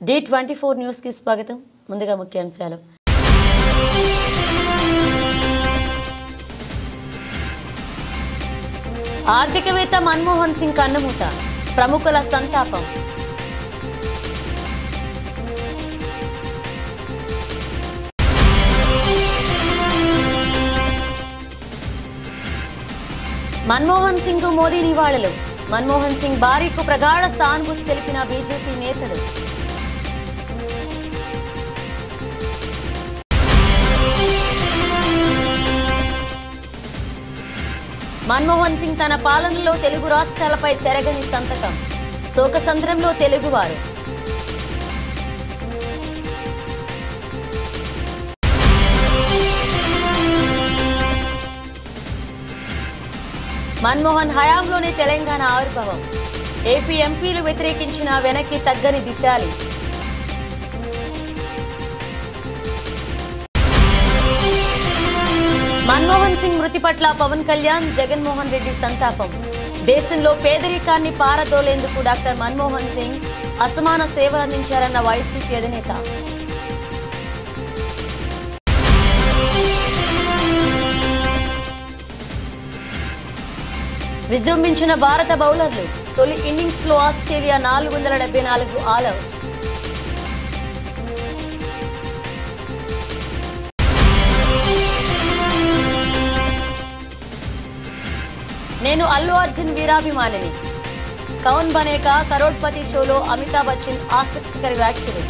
D24 news కి స్వాగతం. ముందుగా ముఖ్యాంశాలు. ఆర్థికవేత్త మన్మోహన్ సింగ్ కన్నుమూత, ప్రముఖుల సంతాపం. మన్మోహన్ సింగ్ మోదీ నివాళులు. మన్మోహన్ సింగ్ భార్యకు ప్రగాఢ సానుభూతి తెలిపిన బీజేపీ నేతలు. మన్మోహన్ సింగ్ తన పాలనలో తెలుగు రాష్ట్రాలపై చెరగని సంతకం. శోకసంద్రంలో తెలుగువారు. మన్మోహన్ హయాంలోనే తెలంగాణ ఆవిర్భావం. ఏపీ ఎంపీలు వ్యతిరేకించిన వెనక్కి తగ్గని దిశాలి. మన్మోహన్ సింగ్ మృతి పట్ల పవన్ కళ్యాణ్, జగన్మోహన్ రెడ్డి సంతాపం. దేశంలో పేదరికాన్ని పారదోలేందుకు డాక్టర్ మన్మోహన్ సింగ్ అసమాన సేవలందించారన్న వైసీపీ అధినేత. విజృంభించిన భారత బౌలర్లు. తొలి ఇన్నింగ్స్ లో ఆస్ట్రేలియా 474 ఆల్అౌట్. నేను అల్లు అర్జున్ వీరాభిమానిని. కౌన్ బనేగా కరోడ్పతి షోలో అమితాబ్ బచ్చన్ ఆసక్తికర వ్యాఖ్యలు.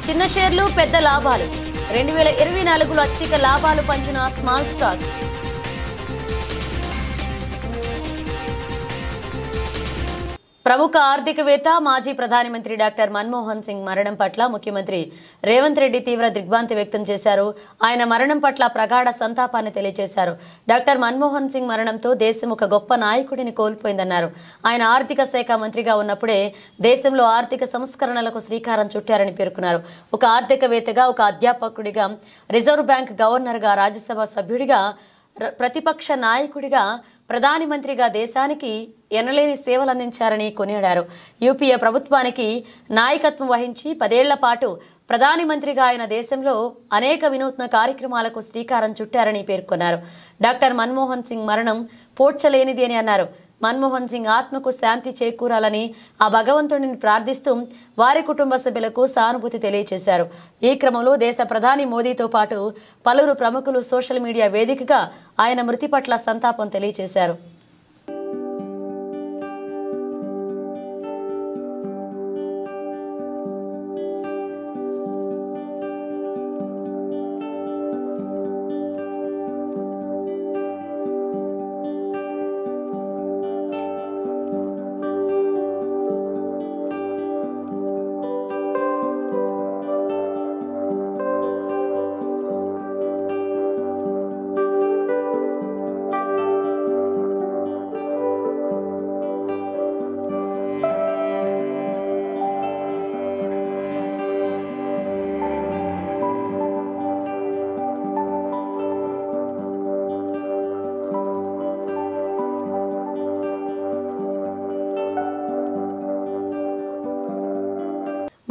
చిన్న షేర్లు పెద్ద లాభాలు. 2024లో అత్యధిక లాభాలు పంచిన స్మాల్ స్టాక్స్. ప్రముఖ ఆర్థికవేత్త, మాజీ ప్రధానమంత్రి డాక్టర్ మన్మోహన్ సింగ్ మరణం పట్ల ముఖ్యమంత్రి రేవంత్ రెడ్డి తీవ్ర దిగ్భ్రాంతి వ్యక్తం చేశారు. ఆయన మరణం పట్ల ప్రగాఢ సంతాపాన్ని తెలియజేశారు. డాక్టర్ మన్మోహన్ సింగ్ మరణంతో దేశం ఒక గొప్ప నాయకుడిని కోల్పోయిందన్నారు. ఆయన ఆర్థిక శాఖ మంత్రిగా ఉన్నప్పుడే దేశంలో ఆర్థిక సంస్కరణలకు శ్రీకారం చుట్టారని పేర్కొన్నారు. ఒక ఆర్థికవేత్తగా, ఒక అధ్యాపకుడిగా, రిజర్వ్ బ్యాంక్ గవర్నర్గా, రాజ్యసభ సభ్యుడిగా, ప్రతిపక్ష నాయకుడిగా, ప్రధాని మంత్రిగా దేశానికి ఎనలేని సేవలు అందించారని కొనియాడారు. యూపీఏ ప్రభుత్వానికి నాయకత్వం వహించి 10 ఏళ్ల పాటు ప్రధాని మంత్రిగా ఆయన దేశంలో అనేక వినూత్న కార్యక్రమాలకు శ్రీకారం చుట్టారని పేర్కొన్నారు. డాక్టర్ మన్మోహన్ సింగ్ మరణం పోడ్చలేనిది అని అన్నారు. మన్మోహన్ సింగ్ ఆత్మకు శాంతి చేకూరాలని ఆ భగవంతుడిని ప్రార్థిస్తూ వారి కుటుంబ సభ్యులకు సానుభూతి తెలియజేశారు. ఈ క్రమంలో దేశ ప్రధాని మోదీతో పాటు పలువురు ప్రముఖులు సోషల్ మీడియా వేదికగా ఆయన మృతి పట్ల సంతాపం తెలియజేశారు.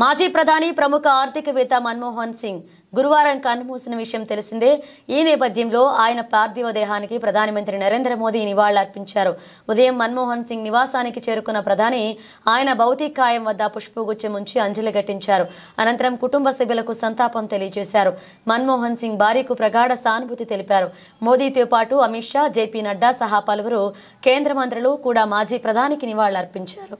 మాజీ ప్రధాని, ప్రముఖ ఆర్థికవేత్త మన్మోహన్ సింగ్ గురువారం కన్నుమూసిన విషయం తెలిసిందే. ఈ నేపథ్యంలో ఆయన పార్థివ దేహానికి ప్రధానమంత్రి నరేంద్ర మోదీ నివాళులర్పించారు. ఉదయం మన్మోహన్ సింగ్ నివాసానికి చేరుకున్న ప్రధాని ఆయన భౌతికాయం వద్ద పుష్పగుచ్చం ఉంచి అంజలి ఘటించారు. అనంతరం కుటుంబ సభ్యులకు సంతాపం తెలియజేశారు. మన్మోహన్ సింగ్ భార్యకు ప్రగాఢ సానుభూతి తెలిపారు. మోదీతో పాటు అమిత్ షా, జేపీ నడ్డా సహా పలువురు కేంద్ర మంత్రులు కూడా మాజీ ప్రధానికి నివాళులర్పించారు.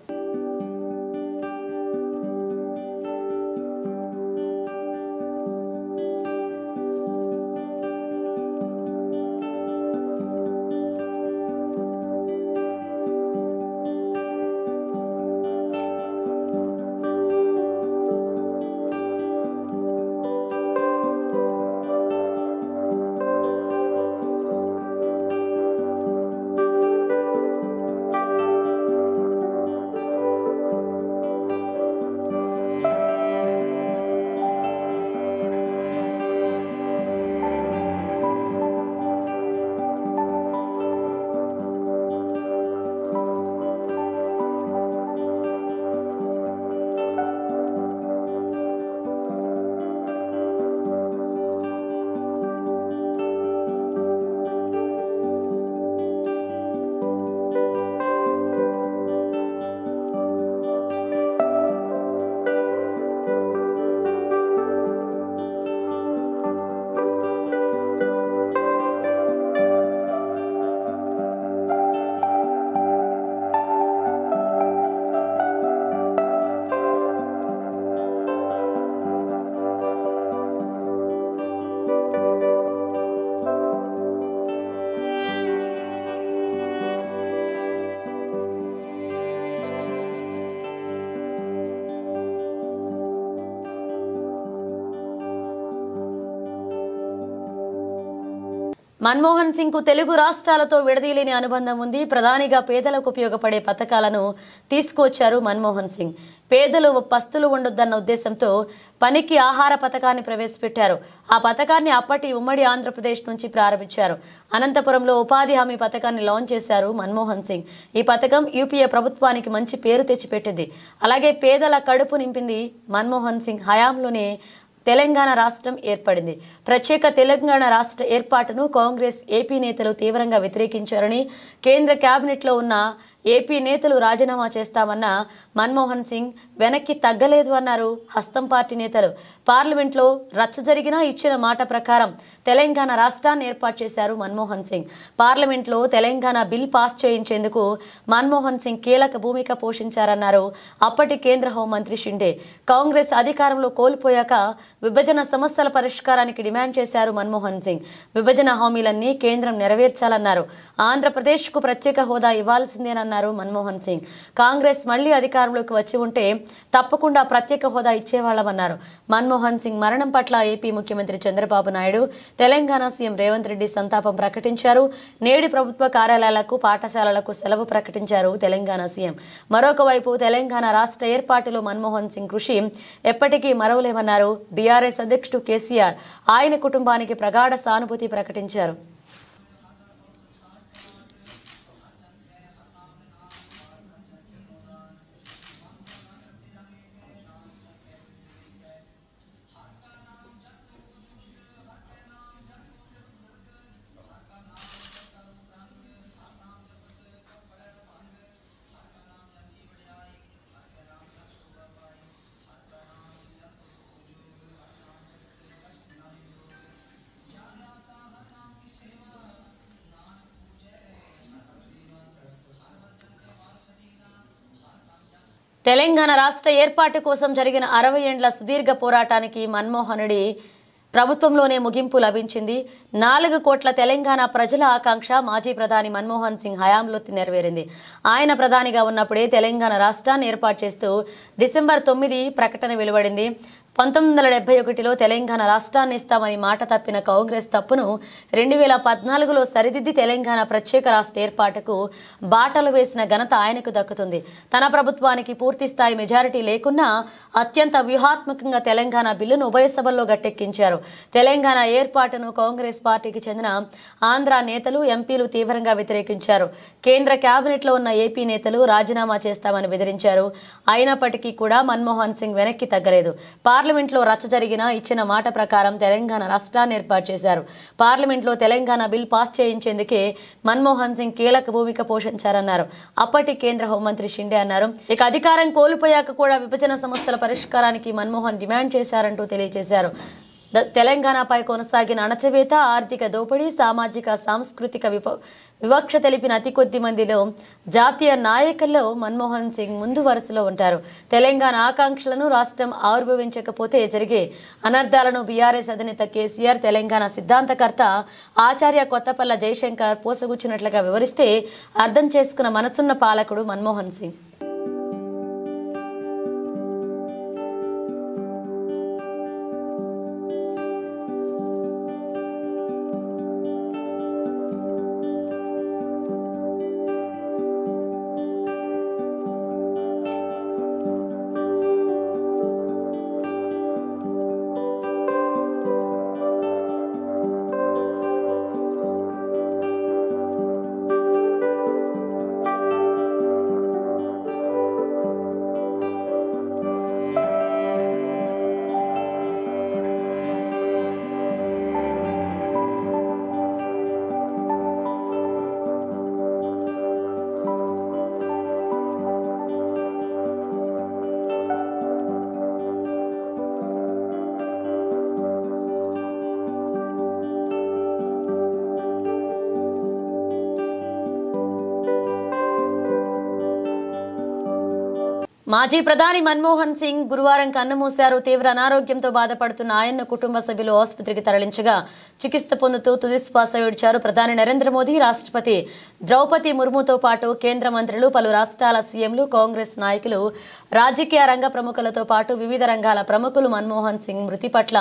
మన్మోహన్ సింగ్ కు తెలుగు రాష్ట్రాలతో విడదీయలేని అనుబంధం ఉంది. ప్రధానిగా పేదలకు ఉపయోగపడే పథకాలను తీసుకొచ్చారు మన్మోహన్ సింగ్. పేదలు పస్తులు ఉండొద్దన్న ఉద్దేశంతో పనికి ఆహార పథకాన్ని ప్రవేశపెట్టారు. ఆ పథకాన్ని అప్పటి ఉమ్మడి ఆంధ్రప్రదేశ్ నుంచి ప్రారంభించారు. అనంతపురంలో ఉపాధి హామీ పథకాన్ని లాంచ్ చేశారు మన్మోహన్ సింగ్. ఈ పథకం యూపీఏ ప్రభుత్వానికి మంచి పేరు తెచ్చిపెట్టింది. అలాగే పేదల కడుపు నింపింది. మన్మోహన్ సింగ్ హయాంలోనే తెలంగాణ రాష్ట్రం ఏర్పడింది. ప్రత్యేక తెలంగాణ రాష్ట్ర ఏర్పాటును కాంగ్రెస్ ఏపీ నేతలు తీవ్రంగా వ్యతిరేకించారని, కేంద్ర కేబినెట్లో ఉన్న ఏపీ నేతలు రాజీనామా చేస్తామన్న మన్మోహన్ సింగ్ వెనక్కి తగ్గలేదు అన్నారు హస్తం పార్టీ నేతలు. పార్లమెంట్లో రచ్చ జరిగినా ఇచ్చిన మాట ప్రకారం తెలంగాణ రాష్ట్రాన్ని ఏర్పాటు చేశారు మన్మోహన్ సింగ్. పార్లమెంట్లో తెలంగాణ బిల్ పాస్ చేయించేందుకు మన్మోహన్ సింగ్ కీలక భూమిక పోషించారన్నారు అప్పటి కేంద్ర హోంమంత్రి షిండే. కాంగ్రెస్ అధికారంలో కోల్పోయాక విభజన సమస్యల పరిష్కారానికి డిమాండ్ చేశారు మన్మోహన్ సింగ్. విభజన హామీలన్నీ కేంద్రం నెరవేర్చాలన్నారు. ఆంధ్రప్రదేశ్కు ప్రత్యేక హోదా ఇవ్వాల్సిందేనన్నారు మన్మోహన్ సింగ్. కాంగ్రెస్ మళ్లీ అధికారంలోకి వచ్చి ఉంటే తప్పకుండా ప్రత్యేక హోదా ఇచ్చేవాళ్లమన్నారు. మన్మోహన్ సింగ్ మరణం పట్ల ఏపీ ముఖ్యమంత్రి చంద్రబాబు నాయుడు, తెలంగాణ సీఎం రేవంత్ రెడ్డి సంతాపం ప్రకటించారు. నేడు ప్రభుత్వ కార్యాలయాలకు, పాఠశాలలకు సెలవు ప్రకటించారు తెలంగాణ సీఎం. మరొక వైపు తెలంగాణ రాష్ట్ర ఏర్పాటులో మన్మోహన్ సింగ్ కృషి ఎప్పటికీ మరవలేమన్నారు బీఆర్ఎస్ అధ్యక్షుడు కేసీఆర్. ఆయన కుటుంబానికి ప్రగాఢ సానుభూతి ప్రకటించారు. తెలంగాణ రాష్ట్ర ఏర్పాటు కోసం జరిగిన 60 ఏండ్ల సుదీర్ఘ పోరాటానికి మన్మోహనుడి ప్రభుత్వంలోనే ముగింపు లభించింది. 4 కోట్ల తెలంగాణ ప్రజల ఆకాంక్ష మాజీ ప్రధాని మన్మోహన్ సింగ్ హయాంలో నెరవేరింది. ఆయన ప్రధానిగా ఉన్నప్పుడే తెలంగాణ రాష్ట్రాన్ని ఏర్పాటు చేస్తూ డిసెంబర్ 9 ప్రకటన వెలువడింది. 1971లో తెలంగాణ రాష్ట్రాన్ని ఇస్తామని మాట తప్పిన కాంగ్రెస్ తప్పును 2014లో సరిదిద్ది తెలంగాణ ప్రత్యేక రాష్ట్ర ఏర్పాటుకు బాటలు వేసిన ఘనత ఆయనకు దక్కుతుంది. తన ప్రభుత్వానికి పూర్తి స్థాయి మెజారిటీ లేకున్నా అత్యంత వ్యూహాత్మకంగా తెలంగాణ బిల్లును ఉభయ సభల్లో గట్టెక్కించారు. తెలంగాణ ఏర్పాటును కాంగ్రెస్ పార్టీకి చెందిన ఆంధ్ర నేతలు, ఎంపీలు తీవ్రంగా వ్యతిరేకించారు. కేంద్ర కేబినెట్లో ఉన్న ఏపీ నేతలు రాజీనామా చేస్తామని బెదిరించారు. అయినప్పటికీ కూడా మన్మోహన్ సింగ్ వెనక్కి తగ్గలేదు. పార్లమెంట్లో రచ్చ జరిగినా ఇచ్చిన మాట ప్రకారం తెలంగాణ రాష్ట్రాన్ని ఏర్పాటు చేశారు. పార్లమెంట్లో తెలంగాణ బిల్ పాస్ చేయించేందుకే మన్మోహన్ సింగ్ కీలక భూమిక పోషించారన్నారు అప్పటి కేంద్ర హోంమంత్రి షిండే అన్నారు. ఇక అధికారం కోల్పోయాక కూడా విభజన సమస్యల పరిష్కారానికి మన్మోహన్ డిమాండ్ చేశారంటూ తెలియజేశారు. తెలంగాణపై కొనసాగిన అణచివేత, ఆర్థిక దోపిడీ, సామాజిక సాంస్కృతిక వివక్ష తెలిపిన అతి కొద్ది మందిలో జాతీయ నాయకుల్లో మన్మోహన్ సింగ్ ముందు వరుసలో ఉంటారు. తెలంగాణ ఆకాంక్షలను రాష్ట్రం ఆవిర్భవించకపోతే జరిగే అనర్థాలను బీఆర్ఎస్ అధినేత కేసీఆర్, తెలంగాణ సిద్ధాంతకర్త ఆచార్య కొత్తపల్ల జయశంకర్ పోసగుచ్చినట్లుగా వివరిస్తే అర్థం చేసుకున్న మనసున్న పాలకుడు మన్మోహన్ సింగ్. మాజీ ప్రధాని మన్మోహన్ సింగ్ గురువారం కన్నుమూశారు. తీవ్ర అనారోగ్యంతో బాధపడుతున్న ఆయన కుటుంబ సభ్యులు ఆసుపత్రికి తరలించగా చికిత్స పొందుతూ తుది శ్వాస విడిచారు. ప్రధాని నరేంద్ర మోదీ, రాష్ట్రపతి ద్రౌపది ముర్ముతో పాటు కేంద్ర మంత్రులు, పలు రాష్ట్రాల సీఎంలు, కాంగ్రెస్ నాయకులు, రాజకీయ రంగ ప్రముఖులతో పాటు వివిధ రంగాల ప్రముఖులు మన్మోహన్ సింగ్ మృతి పట్ల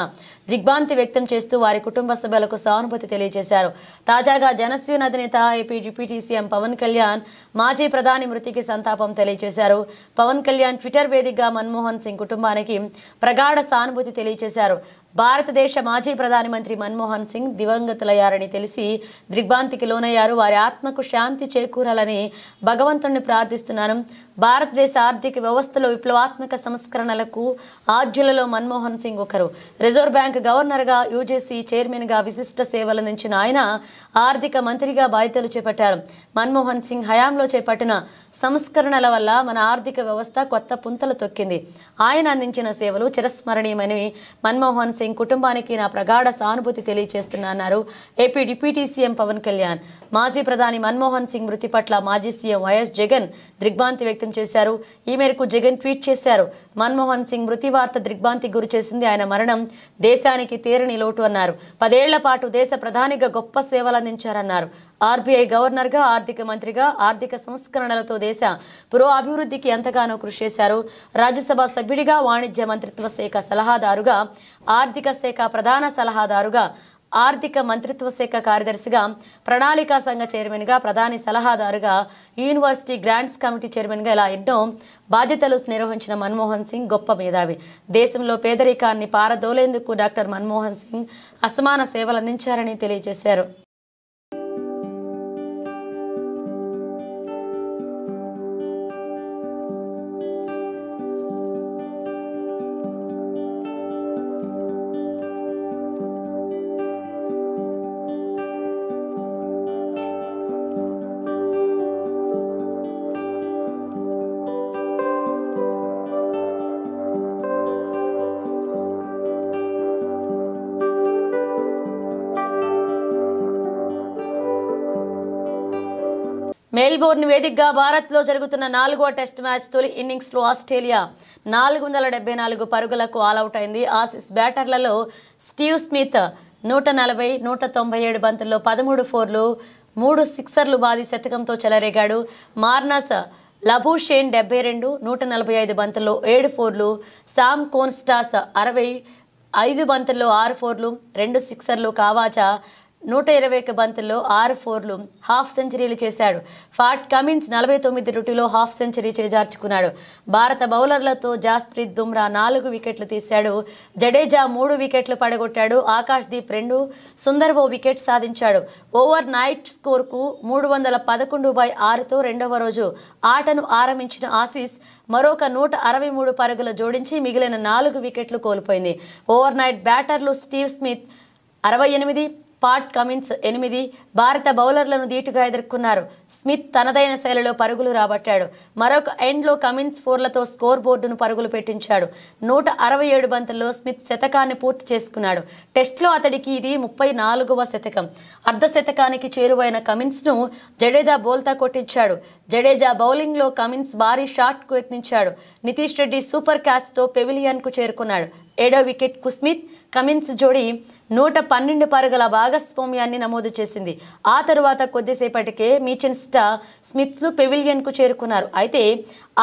దిగ్భ్రాంతి వ్యక్తం చేస్తూ వారి కుటుంబ సభ్యులకు సానుభూతి తెలియజేశారు. తాజాగా జనసేన అధినేత AP deputy CM Pawan Kalyan మాజీ ప్రధాని మృతికి సంతాపం తెలియజేశారు. పవన్ కళ్యాణ్ ట్విట్టర్ వేదికగా మన్మోహన్ సింగ్ కుటుంబానికి ప్రగాఢ సానుభూతి తెలియజేశారు. భారతదేశ మాజీ ప్రధానమంత్రి మన్మోహన్ సింగ్ దివంగతులయ్యారని తెలిసి దిగ్భ్రాంతికి లోనయ్యారు. వారి ఆత్మకు శాంతి చేకూరాలని భగవంతుణ్ణి ప్రార్థిస్తున్నాను. భారతదేశ ఆర్థిక వ్యవస్థలో విప్లవాత్మక సంస్కరణలకు ఆద్యులలో మన్మోహన్ సింగ్ ఒకరు. రిజర్వ్ బ్యాంక్ గవర్నర్గా, యూజీసీ చైర్మన్గా విశిష్ట సేవలందించిన ఆయన ఆర్థిక మంత్రిగా బాధ్యతలు చేపట్టారు. మన్మోహన్ సింగ్ హయాంలో చేపట్టిన సంస్కరణల వల్ల మన ఆర్థిక వ్యవస్థ కొత్త పుంతలు తొక్కింది. ఆయన అందించిన సేవలు చిరస్మరణీయమని మన్మోహన్ సింగ్ కుటుంబానికి నా ప్రగాఢ సానుభూతి తెలియజేస్తున్నారు AP deputy CM Pawan Kalyan. మాజీ ప్రధాని మన్మోహన్ సింగ్ మృతి పట్ల మాజీ సీఎం వైఎస్ జగన్ దిగ్భ్రాంతి వ్యక్తం చేశారు. ఈ మేరకు జగన్ ట్వీట్ చేశారు. మన్మోహన్ సింగ్ మృతి వార్త దిగ్భ్రాంతికి గురి చేసింది. ఆయన మరణం దేశానికి తీరని లోటు అన్నారు. 10 ఏళ్ల పాటు దేశ ప్రధానిగా గొప్ప సేవలు అందించారన్నారు. ఆర్బీఐ గవర్నర్గా, ఆర్థిక మంత్రిగా ఆర్థిక సంస్కరణలతో దేశ పురోభివృద్ధికి ఎంతగానో కృషి చేశారు. రాజ్యసభ సభ్యుడిగా, వాణిజ్య మంత్రిత్వ శాఖ సలహాదారుగా, ఆర్థిక శాఖ ప్రధాన సలహాదారుగా, ఆర్థిక మంత్రిత్వ శాఖ కార్యదర్శిగా, ప్రణాళికా సంఘ చైర్మన్గా, ప్రధాని సలహాదారుగా, యూనివర్సిటీ గ్రాంట్స్ కమిటీ చైర్మన్గా ఇలా ఎన్నో బాధ్యతలు నిర్వహించిన మన్మోహన్ సింగ్ గొప్ప మేధావి. దేశంలో పేదరికాన్ని పారదోలేందుకు డాక్టర్ మన్మోహన్ సింగ్ అసమాన సేవలు అందించారని తెలియజేశారు. మెల్బోర్న్ వేదికగా భారత్లో జరుగుతున్న 4వ టెస్ట్ మ్యాచ్ తొలి ఇన్నింగ్స్లో ఆస్ట్రేలియా 474 పరుగులకు ఆలౌట్ అయింది. ఆసీస్ బ్యాటర్లలో స్టీవ్ స్మిత్ 140, 197 బంతుల్లో 13 ఫోర్లు, 3 సిక్సర్లు బాది శతకంతో చెలరేగాడు. మార్నస్ లబూషేన్ 72, 145 బంతుల్లో 7 ఫోర్లు, సామ్ కోన్స్టాస్ 65 బంతుల్లో 6 ఫోర్లు, 2 సిక్సర్లు, కావాచా 121 బంతుల్లో 6 ఫోర్లు, హాఫ్ సెంచరీలు చేశాడు. ఫాట్ కమిన్స్ 49 రుటిలో హాఫ్ సెంచరీ చేజార్చుకున్నాడు. భారత బౌలర్లతో జాస్ప్రీత్ బుమ్రా 4 వికెట్లు తీశాడు. జడేజా 3 వికెట్లు పడగొట్టాడు. ఆకాష్ దీప్ 2, సుందర్ ఓ వికెట్ సాధించాడు. ఓవర్ నైట్ స్కోర్కు 311/6తో రెండవ రోజు ఆటను ఆరంభించిన ఆసీస్ మరొక 163 పరుగులు జోడించి మిగిలిన 4 వికెట్లు కోల్పోయింది. ఓవర్ నైట్ బ్యాటర్లు స్టీవ్ స్మిత్ 68, పాట్ కమిన్స్ 8 భారత బౌలర్లను ధీటుగా ఎదుర్కొన్నారు. స్మిత్ తనదైన శైలిలో పరుగులు రాబట్టాడు. మరొక ఎండ్లో కమిన్స్ 4లతో స్కోర్ బోర్డును పరుగులు పెట్టించాడు. 167 బంతుల్లో స్మిత్ శతకాన్ని పూర్తి చేసుకున్నాడు. టెస్ట్లో అతడికి ఇది 34వ శతకం. అర్ధ శతకానికి చేరువైన కమిన్స్ను జడేజా బోల్తా కొట్టించాడు. జడేజా బౌలింగ్లో కమిన్స్ భారీ షాట్కు యత్నించాడు. నితీష్ రెడ్డి సూపర్ క్యాచ్తో పెవిలియన్కు చేరుకున్నాడు. 7వ వికెట్కు స్మిత్, కమిన్స్ జోడీ 112 పరుగుల భాగస్వామ్యాన్ని నమోదు చేసింది. ఆ తరువాత కొద్దిసేపటికే మీచెన్ స్టార్, స్మిత్లు పెవిలియన్కు చేరుకున్నారు. అయితే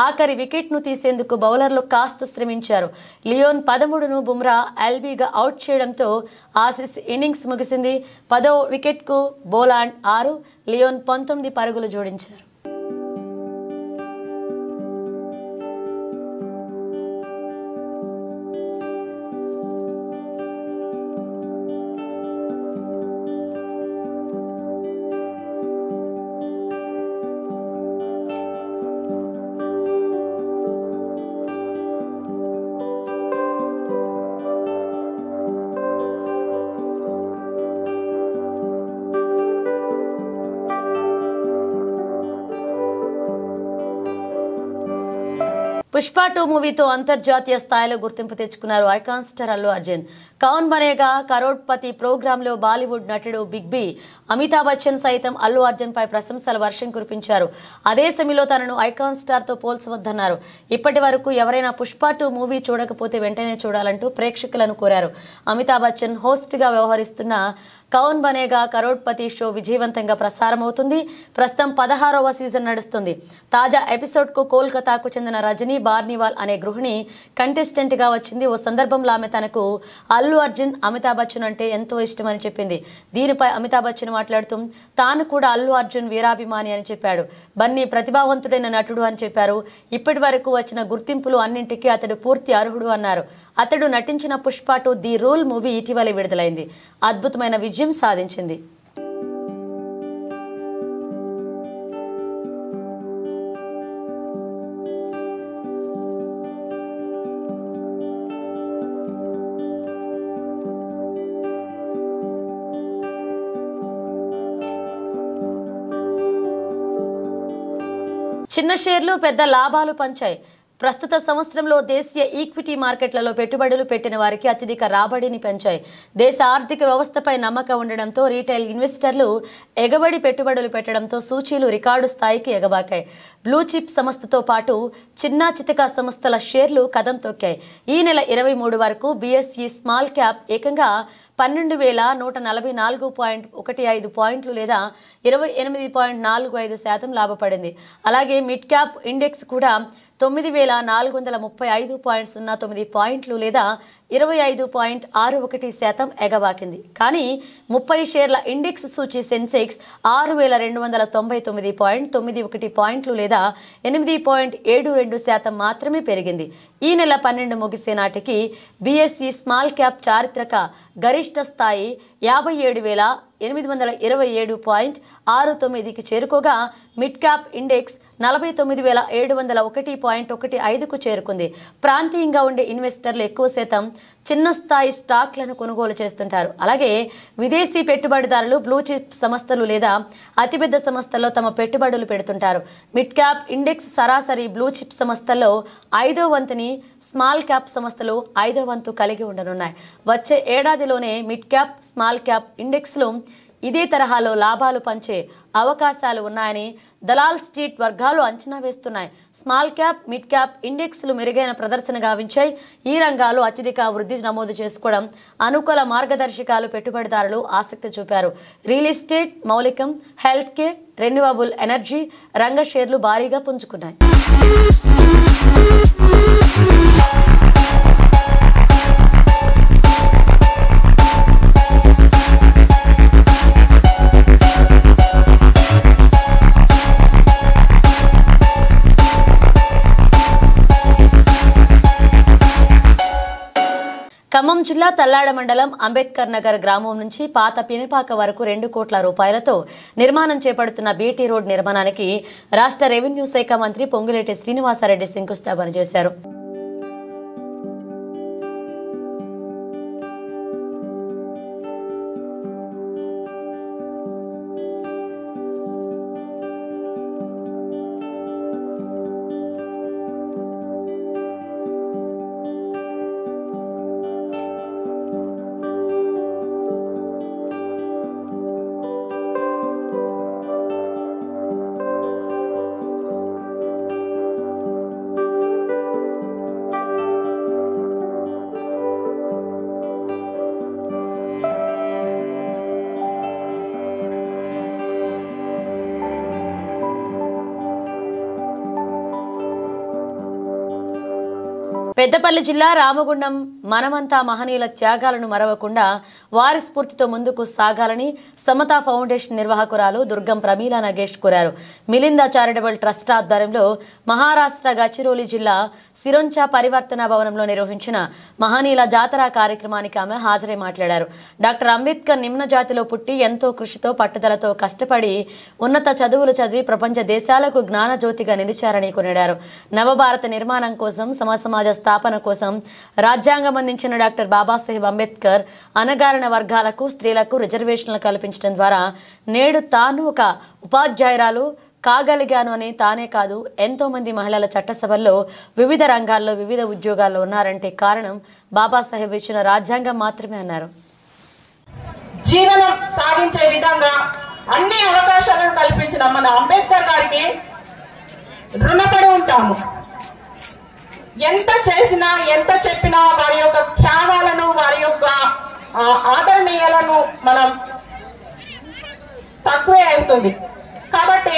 ఆఖరి వికెట్ను తీసేందుకు బౌలర్లు కాస్త శ్రమించారు. లియోన్ 13ను బుమ్రా ఎల్బీగా అవుట్ చేయడంతో ఆసీస్ ఇన్నింగ్స్ ముగిసింది. 10వ వికెట్కు బోలాండ్ 6, లియోన్ 19 పరుగులు జోడించారు. పుష్ప 2 మూవీతో అంతర్జాతీయ స్థాయిలో గుర్తింపు తెచ్చుకున్నారు ఐకాన్ స్టార్ అల్లు అర్జున్. కౌన్ బనేగా కరోడ్పతి ప్రోగ్రాంలో బాలీవుడ్ నటుడు బిగ్ బి అమితాబ్ బచ్చన్ సైతం అల్లు అర్జున్ పై ప్రశంసల వర్షం కురిపించారు. అదే సమయంలో తనను ఐకాన్ స్టార్ తో పోల్చవద్దన్నారు. ఇప్పటి వరకు ఎవరైనా పుష్ప 2 మూవీ చూడకపోతే వెంటనే చూడాలంటూ ప్రేక్షకులను కోరారు. అమితాబ్ బచ్చన్ హోస్ట్ గా వ్యవహరిస్తున్న కౌన్ బనేగా కరోడ్పతి షో విజయవంతంగా ప్రసారమవుతుంది. ప్రస్తుతం 16వ సీజన్ నడుస్తుంది. తాజా ఎపిసోడ్ కు కోల్కతాకు చెందిన రజనీ బార్నివాల్ అనే గృహిణి కంటెస్టెంట్ గా వచ్చింది. ఓ సందర్భంలో ఆమె తనకు అల్లు అర్జున్ అమితాబ్ బచ్చన్ అంటే ఎంతో ఇష్టమని చెప్పింది. దీనిపై అమితాబ్ బచ్చన్ మాట్లాడుతూ తాను కూడా అల్లు అర్జున్ వీరాభిమాని అని చెప్పాడు. బన్నీ ప్రతిభావంతుడైన నటుడు అని చెప్పారు. ఇప్పటి వరకు వచ్చిన గుర్తింపులు అన్నింటికీ అతడు పూర్తి అర్హుడు అన్నారు. అతడు నటించిన పుష్ప 2 ది రూల్ మూవీ ఇటీవలే విడుదలైంది. అద్భుతమైన విజయం సాధించింది. చిన్న షేర్లు పెద్ద లాభాలు పంచాయి. ప్రస్తుత సంవత్సరంలో దేశీయ ఈక్విటీ మార్కెట్లలో పెట్టుబడులు పెట్టిన వారికి అత్యధిక రాబడిని పెంచాయి. దేశ ఆర్థిక వ్యవస్థపై నమ్మకం ఉండడంతో రీటైల్ ఇన్వెస్టర్లు ఎగబడి పెట్టుబడులు పెట్టడంతో సూచీలు రికార్డు స్థాయికి ఎగబాకాయి. బ్లూ చిప్ సంస్థతో పాటు చిన్న చితక సంస్థల షేర్లు కదం తొక్కాయి. ఈ నెల 23 వరకు బీఎస్ఈ స్మాల్ క్యాప్ ఏకంగా 12,144.15 పాయింట్లు లేదా 28.45% లాభపడింది. అలాగే మిడ్ క్యాప్ ఇండెక్స్ కూడా 9,435.09 పాయింట్లు లేదా 25.61% ఎగబాకింది. కానీ 30 షేర్ల ఇండెక్స్ సూచీ సెన్సెక్స్ 6,299.91 పాయింట్లు లేదా 8.72% మాత్రమే పెరిగింది. ఈ నెల 12 ముగిసే నాటికి బీఎస్ఈ స్మాల్ క్యాప్ చారిత్రక గరిష్ట స్థాయి 57,827.69కి చేరుకోగా మిడ్ క్యాప్ ఇండెక్స్ 49,701.15కు చేరుకుంది. ప్రాంతీయంగా ఉండే ఇన్వెస్టర్లు ఎక్కువ శాతం చిన్న స్థాయి స్టాక్లను కొనుగోలు చేస్తుంటారు. అలాగే విదేశీ పెట్టుబడిదారులు బ్లూ చిప్ సంస్థలు లేదా అతిపెద్ద సంస్థల్లో తమ పెట్టుబడులు పెడుతుంటారు. మిడ్ క్యాప్ ఇండెక్స్ సరాసరి బ్లూ చిప్ సంస్థల్లో 5వ వంతుని, స్మాల్ క్యాప్ సంస్థలు 5వ వంతు కలిగి ఉండనున్నాయి. వచ్చే ఏడాదిలోనే మిడ్ క్యాప్, స్మాల్ క్యాప్ ఇండెక్స్లు ఇదే తరహాలో లాభాలు పంచే అవకాశాలు ఉన్నాయని దలాల్ స్ట్రీట్ వర్గాలు అంచనా వేస్తున్నాయి. స్మాల్ క్యాప్, మిడ్ క్యాప్ ఇండెక్స్లు మెరుగైన ప్రదర్శన గావించాయి. ఈ రంగాలు అత్యధిక వృద్ధి నమోదు చేసుకోవడం అనుకూల మార్గదర్శకాలు పెట్టుబడిదారులు ఆసక్తి చూపారు. రియల్ ఎస్టేట్, మౌలికం, హెల్త్ కేర్, రెన్యూవబుల్ ఎనర్జీ రంగ షేర్లు భారీగా పుంజుకున్నాయి. ఖమ్మం జిల్లా తల్లాడ మండలం అంబేద్కర్ నగర్ గ్రామం నుంచి పాత పినిపాక వరకు 2 కోట్ల రూపాయలతో నిర్మాణం చేపడుతున్న బీటీ రోడ్ నిర్మాణానికి రాష్ట్ర రెవెన్యూ శాఖ మంత్రి పొంగులేటి శ్రీనివాసరెడ్డి శంకుస్థాపన చేశారు. పెద్దపల్లి జిల్లా రామగుండం మనమంతా మహనీయుల త్యాగాలను మరవకుండా వారి స్ఫూర్తితో ముందుకు సాగాలని సమతా ఫౌండేషన్ నిర్వాహకురాలు దుర్గం ప్రమీలా నగేష్ కోరారు. మిలింద చారిటబుల్ ట్రస్ట్ ఆధ్వర్యంలో మహారాష్ట్ర గచ్చిరోలి జిల్లా సిరొంచా పరివర్తన భవనంలో నిర్వహించిన మహనీయుల జాతర కార్యక్రమానికి ఆమె హాజరై మాట్లాడారు. డాక్టర్ అంబేద్కర్ నిమ్న జాతిలో పుట్టి ఎంతో కృషితో పట్టుదలతో కష్టపడి ఉన్నత చదువులు చదివి ప్రపంచ దేశాలకు జ్ఞానజ్యోతిగా నిలిచారని కొనియాడారు. నవభారత నిర్మాణం కోసం, సమాజ స్థాపన కోసం రాజ్యాంగం అందించిన డాక్టర్ బాబాసాహెబ్ అంబేద్కర్ అనగారిన వర్గాలకు, స్త్రీలకు రిజర్వేషన్లు కల్పించడం ద్వారా నేడు తాను ఒక ఉపాధ్యాయురాలు, కాగలిగాను అని తానే కాదు ఎంతో మంది మహిళల చట్టసభల్లో వివిధ రంగాల్లో వివిధ ఉద్యోగాల్లో ఉన్నారంటే కారణం బాబాసాహెబ్ ఇచ్చిన రాజ్యాంగం మాత్రమే అన్నారు. జీవనం సాగించే విధంగా అన్ని అవకాశాలను కల్పించిన మన అంబేద్కర్ గారికి రుణపడి ఉంటాము. ఎంత చేసినా ఎంత చెప్పినా వారి యొక్క త్యాగాలను వారి యొక్క ఆదరణీయాలను మనం తక్కువే అవుతుంది. కాబట్టి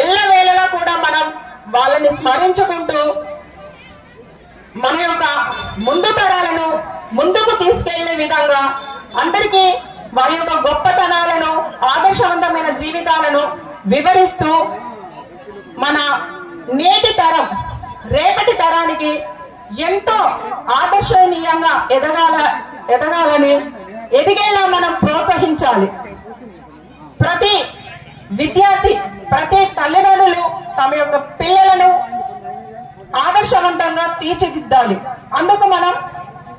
ఎల్లవేళలా కూడా మనం వాళ్ళని స్మరించుకుంటూ మన యొక్క ముందు తరాలను ముందుకు తీసుకెళ్లే విధంగా అందరికీ వారి యొక్క గొప్పతనాలను ఆదర్శవంతమైన జీవితాలను వివరిస్తూ మన నేటి తరం రేపటి తరానికి ఎంతో ఆదర్శనీయంగా ఎదగాలని ఎదిగేలా మనం ప్రోత్సహించాలి. ప్రతి విద్యార్థి ప్రతి తల్లిదండ్రులు తమ యొక్క పిల్లలను ఆదర్శవంతంగా తీర్చిదిద్దాలి. అందుకు మనం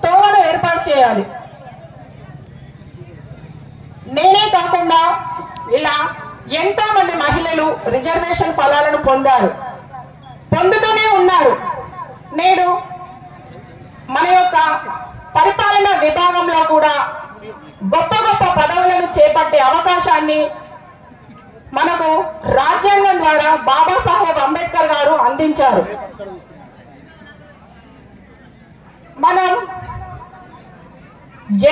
తోవను ఏర్పాటు చేయాలి. నేనే కాకుండా ఇలా ఎంతో మంది మహిళలు రిజర్వేషన్ ఫలాలను పొందుతూనే ఉన్నారు. నేడు మన యొక్క పరిపాలన విభాగంలో కూడా గొప్ప గొప్ప పదవులను చేపట్టే అవకాశాన్ని మనకు రాజ్యాంగం ద్వారా బాబాసాహెబ్ అంబేద్కర్ గారు అందించారు. మనం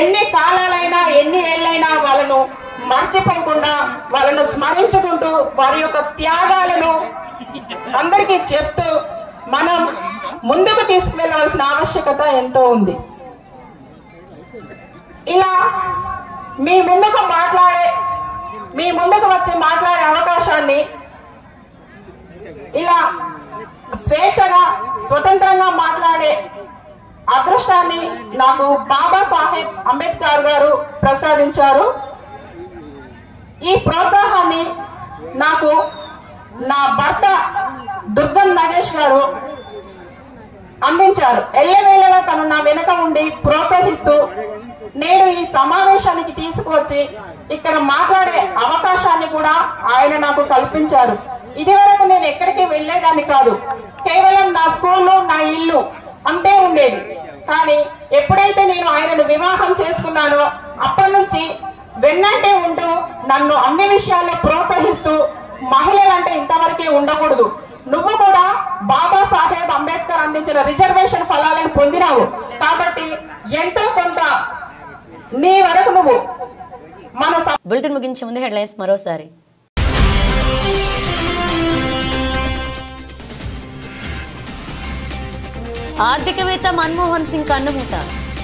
ఎన్ని కాలాలైనా ఎన్ని ఏళ్ళైనా వాళ్ళను మర్చిపోకుండా వాళ్ళను స్మరించుకుంటూ వారి యొక్క త్యాగాలను అందరికీ చెప్తూ మనం ముందుకు తీసుకువెళ్ళవలసిన ఆవశ్యకత ఎంతో ఉంది. ఇలా మీ ముందుకు వచ్చి మాట్లాడే అవకాశాన్ని ఇలా స్వేచ్ఛగా స్వతంత్రంగా మాట్లాడే అదృష్టాన్ని నాకు బాబాసాహెబ్ అంబేద్కర్ గారు ప్రసాదించారు. ఈ ప్రోత్సాహాన్ని నాకు నా భర్త దుర్గం నగేష్ గారు అందించారు. ఎల్లవేళలా తను నా వెనక ఉండి ప్రోత్సహిస్తూ నేడు ఈ సమావేశానికి తీసుకువచ్చి ఇక్కడ మాట్లాడే అవకాశాన్ని కూడా ఆయన నాకు కల్పించారు. ఇదివరకు నేను ఎక్కడికి వెళ్లేదాన్ని కాదు. కేవలం నా స్కూలు నా ఇల్లు అంతే ఉండేది. కానీ ఎప్పుడైతే నేను ఆయనను వివాహం చేసుకున్నానో అప్పటి నుంచి వెన్నంటే ఉంటూ నన్ను అన్ని విషయాల్లో ప్రోత్సహిస్తూ మహిళలంటే ఇంతవరకే ఉండకూడదు, నువ్వు కూడా బాబాసాహెబ్ అంబేద్కర్ అందించిన రిజర్వేషన్ ఫలాలను పొందినావు కాబట్టి ఎంతో కొంత నీ వరకు నువ్వు మన బులెటిన్ ముగించే ముందు హెడ్లైన్స్ మరోసారి. ఆర్థికవేత్త మన్మోహన్ సింగ్ కన్నుమూత,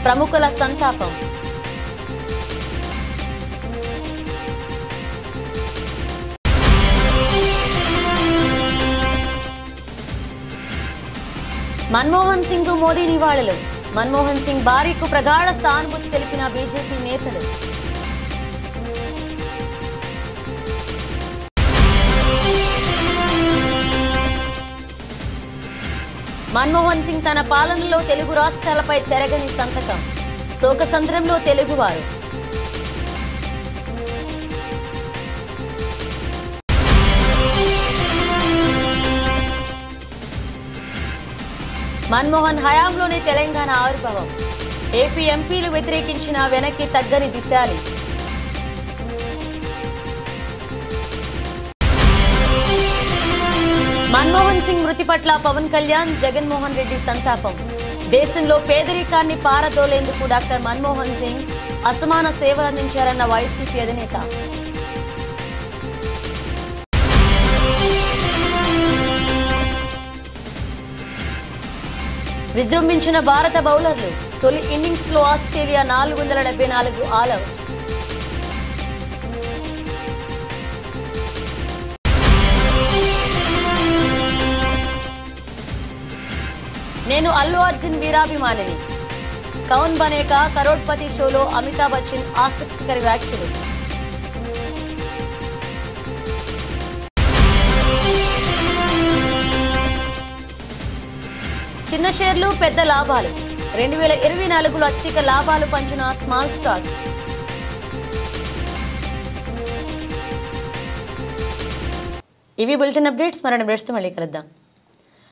ప్రముఖుల సంతాపం. మన్మోహన్ సింగ్ మోదీ నివాళులు, మన్మోహన్ సింగ్ భార్యకు ప్రగాఢ సానుభూతి తెలిపిన బీజేపీ నేతలు. మన్మోహన్ సింగ్ తన పాలనలో తెలుగు రాష్ట్రాలపై చెరగని సంతకం, శోకసంద్రంలో తెలుగువారు. మన్మోహన్ హయాంలోనే తెలంగాణ ఆవిర్భావం, ఏపీ ఎంపీలు వ్యతిరేకించిన వెనక్కి తగ్గని దిశాలి. మన్మోహన్ సింగ్ మృతి పట్ల పవన్ కళ్యాణ్, జగన్మోహన్ రెడ్డి సంతాపం. దేశంలో పేదరికాన్ని పారదోలేందుకు డాక్టర్ మన్మోహన్ సింగ్ అసమాన సేవలందించారన్న వైసీపీ అధినేత. విజృంభించిన భారత బౌలర్లు, తొలి ఇన్నింగ్స్ లో ఆస్ట్రేలియా 474 ఆల్అవుట్. నేను అల్లు అర్జున్ వీరాభిమానిని, కౌన్ బనేకా కరోడ్పతి షోలో అమితాబ్ బచ్చన్ ఆసక్తికర వ్యాఖ్యలు. చిన్న షేర్లు పెద్ద లాభాలు, 2024లో అత్యధిక లాభాలు పంచిన స్మాల్ స్టాక్స్. ఇవి బులెటిన్ అప్డేట్స్. మరణ బ్రేక్స్తో మళ్ళీ కలుద్దాం.